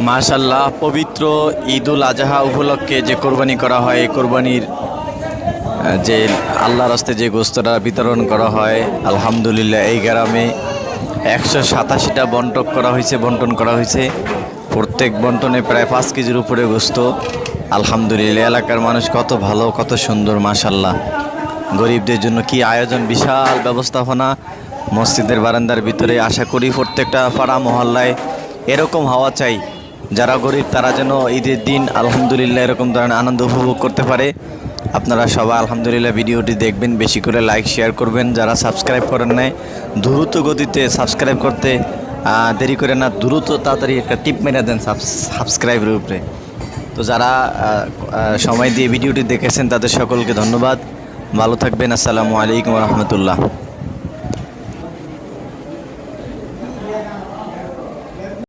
মাশাআল্লাহ, পবিত্র ঈদুল আজহা উপলক্ষে যে কোরবানি করা হয়, এই কোরবানির যে আল্লাহর রাস্তে যে গোস্তটা বিতরণ করা হয়, আলহামদুলিল্লাহ এই গ্রামে 187টা বন্টন করা হয়েছে। প্রত্যেক বন্টনে প্রায় 5 কেজির উপরে গোস্ত। আলহামদুলিল্লাহ, এলাকার মানুষ কত ভালো, কত সুন্দর, মাশাআল্লাহ। গরিবদের জন্য কি আয়োজন, বিশাল ব্যবস্থাপনা মসজিদের বারান্দার ভিতরে। আশা করি প্রত্যেকটা পাড়া মহল্লায় এরকম হওয়া চাই। যারা গরিব তারা যেন ঈদের দিন আলহামদুলিল্লাহ এরকম ধরনের আনন্দ উপভোগ করতে পারে। আপনারা সবাই আলহামদুলিল্লাহ ভিডিওটি দেখবেন, বেশি করে লাইক শেয়ার করবেন। যারা সাবস্ক্রাইব করেন নাই, দ্রুত গতিতে সাবস্ক্রাইব করতে দেরি করে না, দ্রুত তাড়াতাড়ি একটা টিপ মেরে দেন সাবস্ক্রাইবের উপরে। তো যারা সময় দিয়ে ভিডিওটি দেখেছেন তাদের সকলকে ধন্যবাদ। ভালো থাকবেন। আসসালামু আলাইকুম রহমতুল্লাহ।